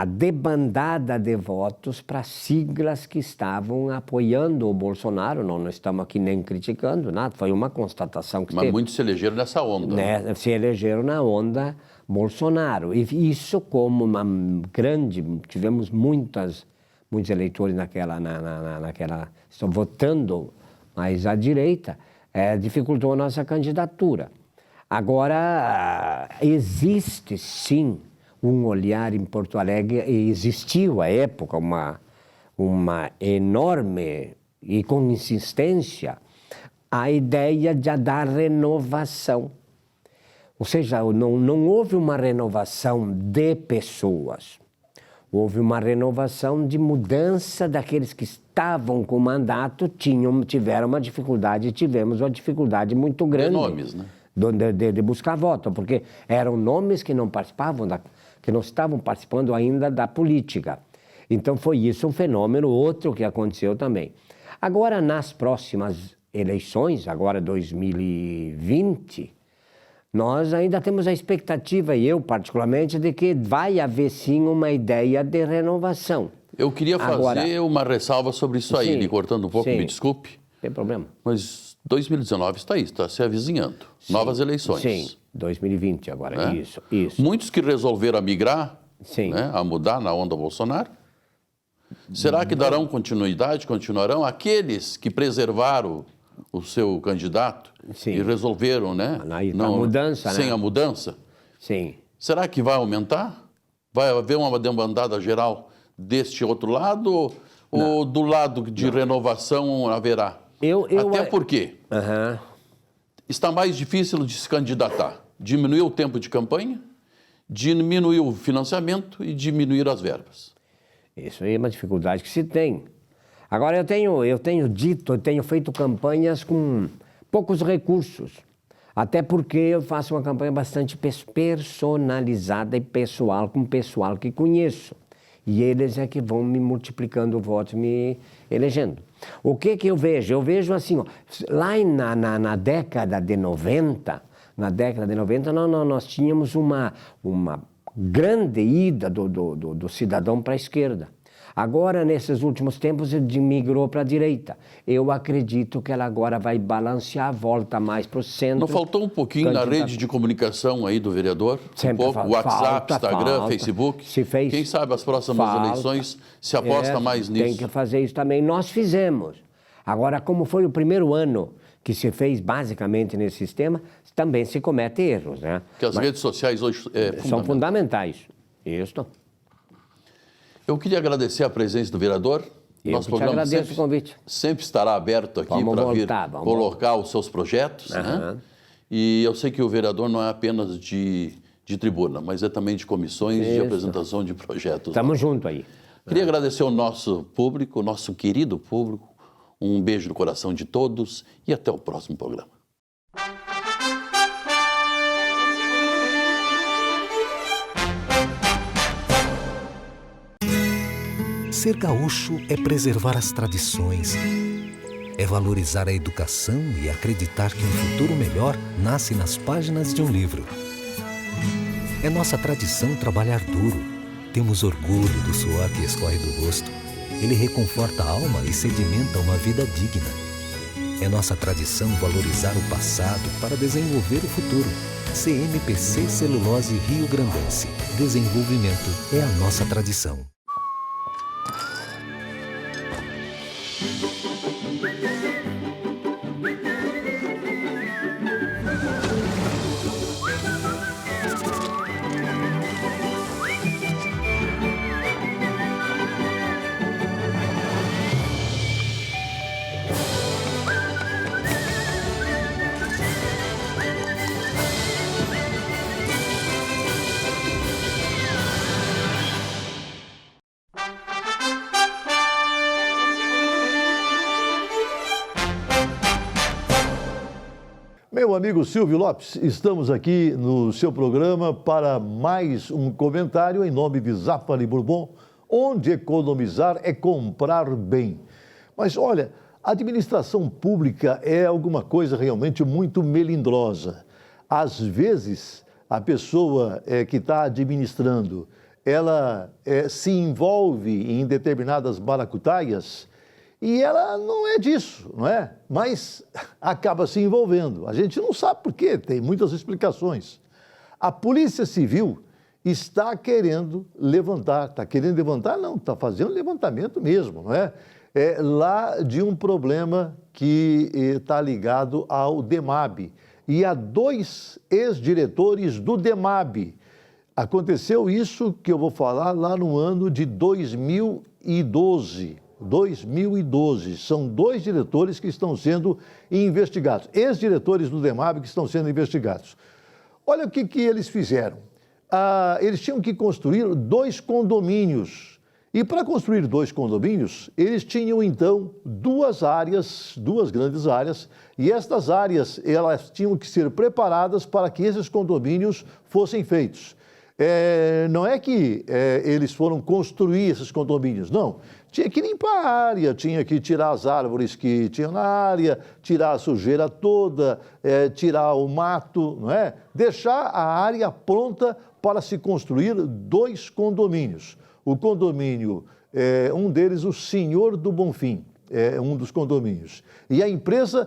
debandada de votos para siglas que estavam apoiando o Bolsonaro. Não estamos aqui nem criticando nada, foi uma constatação que Mas teve. muitos se elegeram nessa onda. Né? Se elegeram na onda Bolsonaro. E isso como uma grande... Tivemos muitos eleitores naquela estão votando mais à direita, dificultou a nossa candidatura. Agora, existe sim um olhar em Porto Alegre, e existiu à época uma enorme, e com insistência, a ideia da renovação. Ou seja, não houve uma renovação de pessoas, houve uma renovação de mudança daqueles que estavam com mandato, tiveram uma dificuldade, tivemos uma dificuldade muito grande. De nomes, né? De buscar voto, porque eram nomes que não participavam, que não estavam participando ainda da política. Então foi isso um fenômeno, outro que aconteceu também. Agora, nas próximas eleições, agora 2020, nós ainda temos a expectativa, e eu particularmente, de que vai haver sim uma ideia de renovação. Eu queria fazer uma ressalva sobre isso aí, lhe cortando um pouco, me desculpe. Não tem problema. Mas 2019 está aí, está se avizinhando. Sim. Novas eleições. Sim, 2020 agora, isso. Muitos que resolveram migrar, né, a mudar na onda Bolsonaro. Será que darão continuidade, continuarão aqueles que preservaram o seu candidato e resolveram, né? Não, a mudança, sem né? a mudança? Sim. Será que vai aumentar? Vai haver uma demandada geral deste outro lado ou do lado de renovação haverá? Até porque está mais difícil de se candidatar. Diminuiu o tempo de campanha, diminuiu o financiamento e diminuir as verbas. Isso aí é uma dificuldade que se tem. Agora, eu tenho feito campanhas com poucos recursos. Até porque eu faço uma campanha bastante personalizada e pessoal, com pessoal que conheço. E eles é que vão me multiplicando votos, me elegendo. O que eu vejo? Eu vejo assim, ó, lá na década de 90, nós tínhamos uma grande ida do cidadão para a esquerda. Agora, nesses últimos tempos, ele migrou para a direita. Eu acredito que ela agora vai balancear, volta mais para o centro. Não faltou um pouquinho na rede de comunicação aí do vereador? Sempre um pouco, WhatsApp, Instagram, Facebook? Se fez. Quem sabe as próximas eleições se aposta mais nisso? Tem que fazer isso também. Nós fizemos. Agora, como foi o primeiro ano que se fez basicamente nesse sistema, também se comete erros, né? Porque as redes sociais hoje são fundamentais. Isso. Eu queria agradecer a presença do vereador. Nosso programa agradeço o convite. Sempre estará aberto aqui para vir colocar os seus projetos. Né? E eu sei que o vereador não é apenas de tribuna, mas é também de comissões de apresentação de projetos. Estamos juntos aí. Queria agradecer ao nosso público, o nosso querido público. Um beijo no coração de todos e até o próximo programa. Ser gaúcho é preservar as tradições, é valorizar a educação e acreditar que um futuro melhor nasce nas páginas de um livro. É nossa tradição trabalhar duro. Temos orgulho do suor que escorre do rosto. Ele reconforta a alma e sedimenta uma vida digna. É nossa tradição valorizar o passado para desenvolver o futuro. CMPC Celulose Rio Grandense. Desenvolvimento é a nossa tradição. Meu amigo Silvio Lopes, estamos aqui no seu programa para mais um comentário em nome de Zafari Bourbon, onde economizar é comprar bem. Mas olha, a administração pública é alguma coisa realmente muito melindrosa. Às vezes, a pessoa que está administrando, ela se envolve em determinadas maracutaias e ela não é disso, não é? Mas acaba se envolvendo. A gente não sabe por quê, tem muitas explicações. A Polícia Civil está querendo levantar, não, está fazendo levantamento mesmo, não é? Lá de um problema que está ligado ao DEMAB e a 2 ex-diretores do DEMAB. Aconteceu isso que eu vou falar lá no ano de 2012. São 2 diretores que estão sendo investigados, ex-diretores do DEMAB que estão sendo investigados. Olha o que eles fizeram. Eles tinham que construir 2 condomínios. E para construir 2 condomínios, eles tinham então 2 grandes áreas, e estas áreas elas tinham que ser preparadas para que esses condomínios fossem feitos. Não é que eles foram construir esses condomínios, não. Tinha que limpar a área, tinha que tirar as árvores que tinham na área, tirar a sujeira toda, tirar o mato, não é? Deixar a área pronta para se construir 2 condomínios. O condomínio, um deles, o Senhor do Bonfim, é um dos condomínios. E a empresa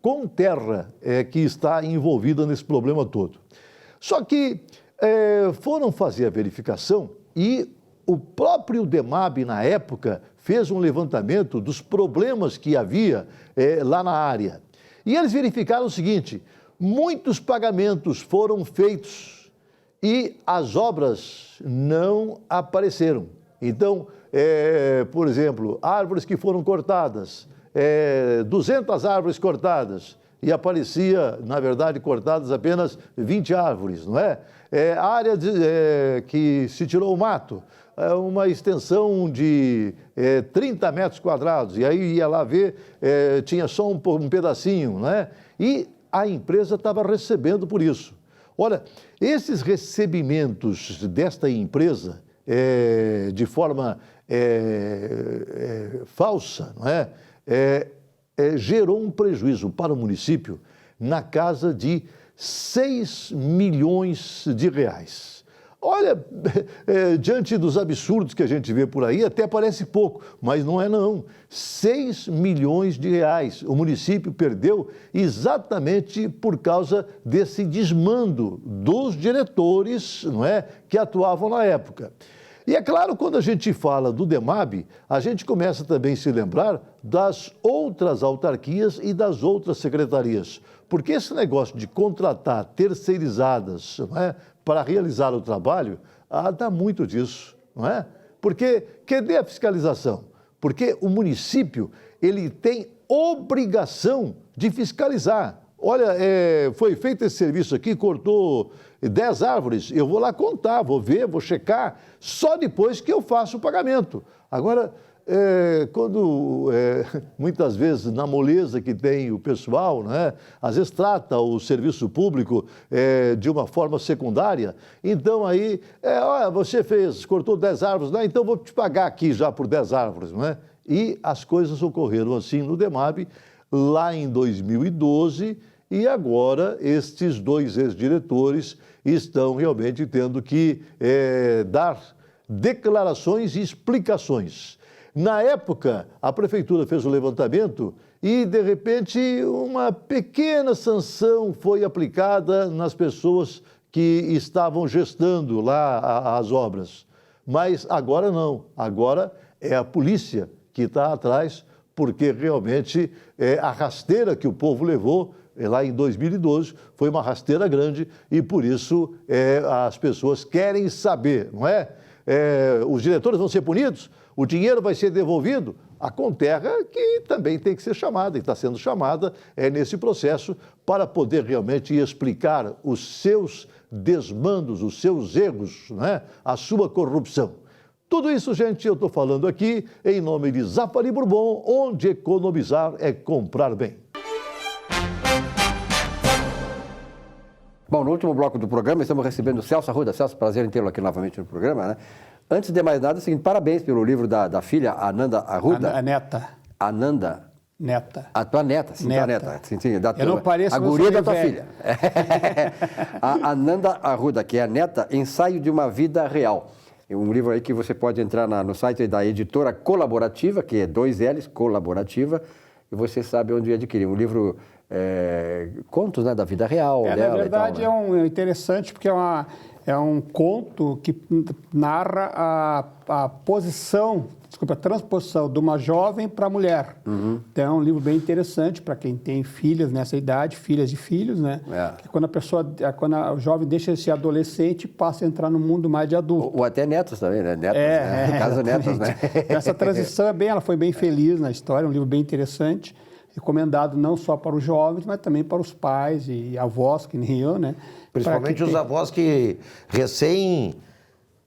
Conterra, que está envolvida nesse problema todo. Só que foram fazer a verificação e o próprio DEMAB, na época, fez um levantamento dos problemas que havia lá na área. E eles verificaram o seguinte: muitos pagamentos foram feitos e as obras não apareceram. Então, por exemplo, árvores que foram cortadas, 200 árvores cortadas, e aparecia, na verdade, cortadas apenas 20 árvores, não é? A área que se tirou o mato, uma extensão de 30 metros quadrados, e aí ia lá ver, tinha só um pedacinho, não é? E a empresa estava recebendo por isso. Olha, esses recebimentos desta empresa, de forma falsa, não é? Gerou um prejuízo para o município na casa de 6 milhões de reais. Olha, diante dos absurdos que a gente vê por aí, até parece pouco, mas não é não. 6 milhões de reais o município perdeu exatamente por causa desse desmando dos diretores, não é, que atuavam na época. E é claro, quando a gente fala do DEMAB, a gente começa também a se lembrar das outras autarquias e das outras secretarias. Porque esse negócio de contratar terceirizadas, não é, para realizar o trabalho, dá muito disso, não é? Porque cadê a fiscalização? Porque o município, ele tem obrigação de fiscalizar. Olha, foi feito esse serviço aqui, cortou 10 árvores, eu vou lá contar, vou ver, vou checar, só depois que eu faço o pagamento. Agora, quando muitas vezes na moleza que tem o pessoal, né, às vezes trata o serviço público de uma forma secundária, então aí, olha, você cortou 10 árvores, né, então vou te pagar aqui já por 10 árvores, não é? E as coisas ocorreram assim no DEMAB, lá em 2012, e agora estes 2 ex-diretores estão realmente tendo que dar declarações e explicações. Na época, a prefeitura fez o levantamento e, de repente, uma pequena sanção foi aplicada nas pessoas que estavam gestando lá as obras. Mas agora não, agora é a polícia que está atrás, porque realmente a rasteira que o povo levou lá em 2012 foi uma rasteira grande e, por isso, as pessoas querem saber, não é? Os diretores vão ser punidos? O dinheiro vai ser devolvido? A Conterra, que também tem que ser chamada, e está sendo chamada nesse processo, para poder realmente explicar os seus desmandos, os seus erros, né? A sua corrupção. Tudo isso, gente, eu estou falando aqui em nome de Zafari Bourbon, onde economizar é comprar bem. Bom, no último bloco do programa, estamos recebendo o Celso Arruda. Celso, prazer em tê-lo aqui novamente no programa, né? Antes de mais nada, é o seguinte, parabéns pelo livro da filha, Ananda Arruda. A neta. Ananda. Neta. A tua neta, sim, tua neta. Sim, eu não pareço a guria da tua velho. filha. A Ananda Arruda, que é a neta, Ensaio de uma Vida Real. É um livro aí que você pode entrar no site da editora Colaborativa, que é 2 L's, Colaborativa, e você sabe onde adquirir. Um livro, contos, né, da vida real dela. Na verdade, e tal, né? é interessante porque é um conto que narra a posição, a transposição de uma jovem para a mulher. Então, é um livro bem interessante para quem tem filhas nessa idade, filhas e filhos, né? Que quando o jovem deixa de ser adolescente, passa a entrar no mundo mais de adulto. Ou até netos também, né? Netos, né? No caso, netos, né? Essa transição ela foi bem feliz na história, é um livro bem interessante, recomendado não só para os jovens, mas também para os pais e avós, que nem eu, né? Principalmente os avós que recém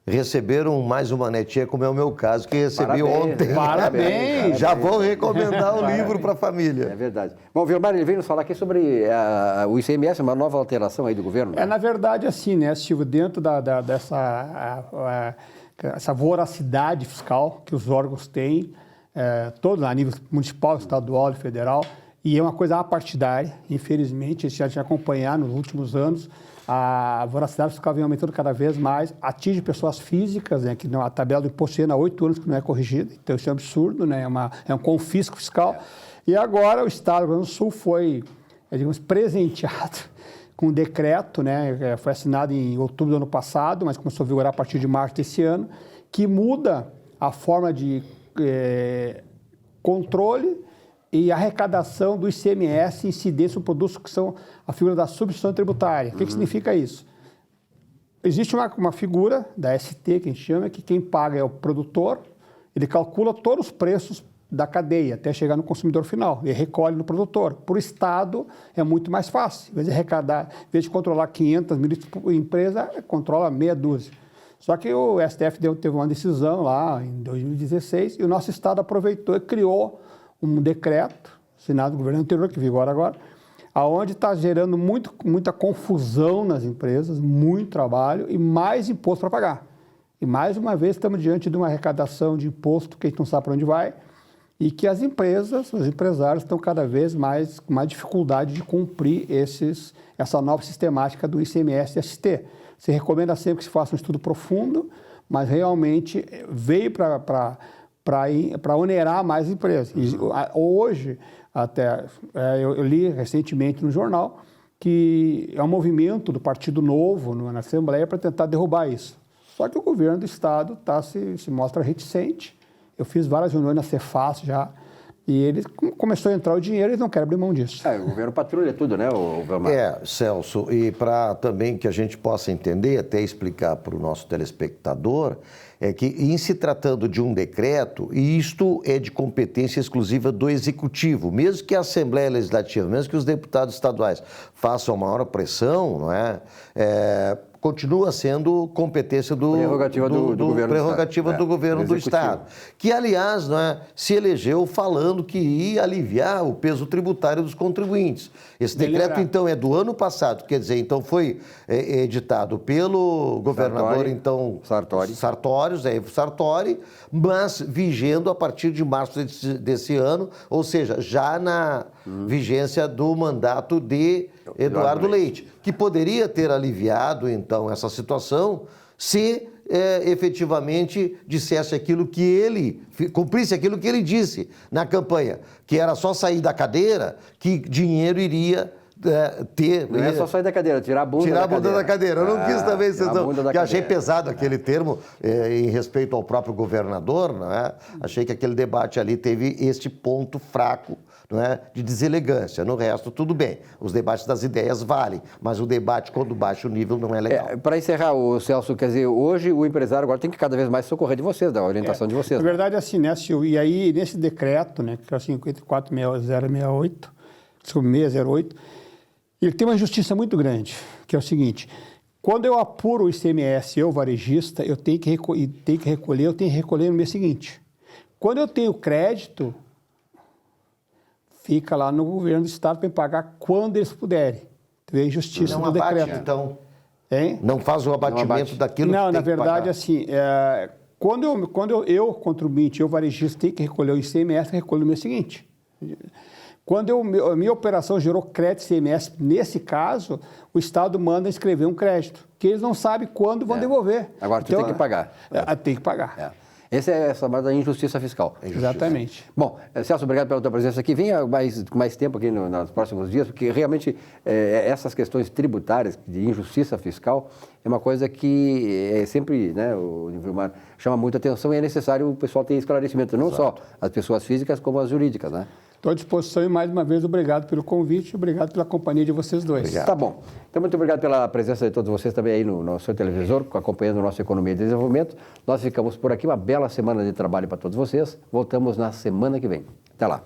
receberam mais uma netinha, como é o meu caso, que recebi ontem. Parabéns! Já vou recomendar o livro para a família. É verdade. Bom, o Vilmar, ele veio nos falar aqui sobre o ICMS, uma nova alteração aí do governo. Né? Na verdade, assim, né, Silvio, dentro dessa essa voracidade fiscal que os órgãos têm, todos a nível municipal, estadual e federal, e é uma coisa apartidária, infelizmente, a gente já acompanhar nos últimos anos, a voracidade fiscal vem aumentando cada vez mais, atinge pessoas físicas, né, que a tabela do imposto há 8 anos que não é corrigida, então isso é um absurdo, né, é um confisco fiscal. E agora o Estado do Rio Grande do Sul foi, digamos, presenteado com um decreto, né, foi assinado em outubro do ano passado, mas começou a vigorar a partir de março desse ano, que muda a forma de controle e arrecadação do ICMS incidência sobre produtos que são a figura da substituição tributária. O que significa isso? Existe uma figura da ST, que a gente chama, que quem paga é o produtor, ele calcula todos os preços da cadeia até chegar no consumidor final e recolhe no produtor. Para o Estado é muito mais fácil. Em vez de arrecadar, em vez de controlar 500 mil por empresa, controla meia dúzia. Só que o STF teve uma decisão lá em 2016 e o nosso Estado aproveitou e criou um decreto, assinado do governo anterior, que vigora agora, aonde está gerando muita confusão nas empresas, muito trabalho e mais imposto para pagar. E mais uma vez estamos diante de uma arrecadação de imposto que a gente não sabe para onde vai e que as empresas, os empresários estão cada vez mais com mais dificuldade de cumprir essa nova sistemática do ICMS e ST. Se recomenda sempre que se faça um estudo profundo, mas realmente veio para onerar mais empresas. E hoje, até eu li recentemente no jornal que é um movimento do Partido Novo na Assembleia para tentar derrubar isso. Só que o governo do Estado se mostra reticente. Eu fiz várias reuniões na Cefaz já, e ele começou a entrar o dinheiro e eles não querem abrir mão disso. O governo patrulha tudo, né, o Vilmar? Celso, e para também que a gente possa entender, até explicar para o nosso telespectador, é que em se tratando de um decreto, e isto é de competência exclusiva do Executivo, mesmo que a Assembleia Legislativa, mesmo que os deputados estaduais façam maior pressão, não é? Continua sendo competência do governo do Estado, que, aliás, se elegeu falando que ia aliviar o peso tributário dos contribuintes. Esse decreto, então, é do ano passado, quer dizer, então foi editado pelo governador, Sartori, mas vigendo a partir de março desse ano, ou seja, já vigência do mandato de Eduardo Leite, que poderia ter aliviado, então, essa situação se efetivamente dissesse aquilo que ele, cumprisse aquilo que ele disse na campanha, que era só sair da cadeira, que dinheiro iria ter... Não é só sair da cadeira, tirar a bunda da cadeira. Eu não quis também, que achei cadeira. pesado aquele termo em respeito ao próprio governador, não é? Achei que aquele debate ali teve este ponto fraco, não é? De deselegância. No resto, tudo bem. Os debates das ideias valem, mas o debate, quando baixa o nível, não é legal. Para encerrar, o Celso, quer dizer, hoje o empresário agora tem que cada vez mais socorrer de vocês, da orientação de vocês. Na verdade, assim, né, Silvio? E aí, nesse decreto, né, que é o 54.068, desculpa, 608, ele tem uma injustiça muito grande, que é o seguinte: quando eu apuro o ICMS, eu, varejista, eu tenho que recolher no mês seguinte. Quando eu tenho crédito, fica lá no governo do estado para pagar quando eles puderem. Então, é a injustiça do decreto. Então, hein? Não faz o abatimento daquilo que tem que pagar. Não, na verdade, assim, quando eu, contribuinte, eu, varejista, tenho que recolher o ICMS, eu recolho no mês seguinte. Quando a minha operação gerou crédito ICMS, nesse caso, o Estado manda escrever um crédito, que eles não sabem quando vão devolver. Agora, tu tem que pagar. Tem que pagar. Essa é a chamada injustiça fiscal. Exatamente. Bom, Celso, obrigado pela tua presença aqui. Venha com mais tempo aqui nos próximos dias, porque realmente essas questões tributárias, de injustiça fiscal, é uma coisa que sempre, né, o Vilmar, chama muita atenção e é necessário o pessoal ter esclarecimento, não só as pessoas físicas, como as jurídicas, né? Estou à disposição e, mais uma vez, obrigado pelo convite e obrigado pela companhia de vocês dois. Obrigado. Tá bom. Então, muito obrigado pela presença de todos vocês também aí no seu televisor, acompanhando o nosso Economia e Desenvolvimento. Nós ficamos por aqui. Uma bela semana de trabalho para todos vocês. Voltamos na semana que vem. Até lá.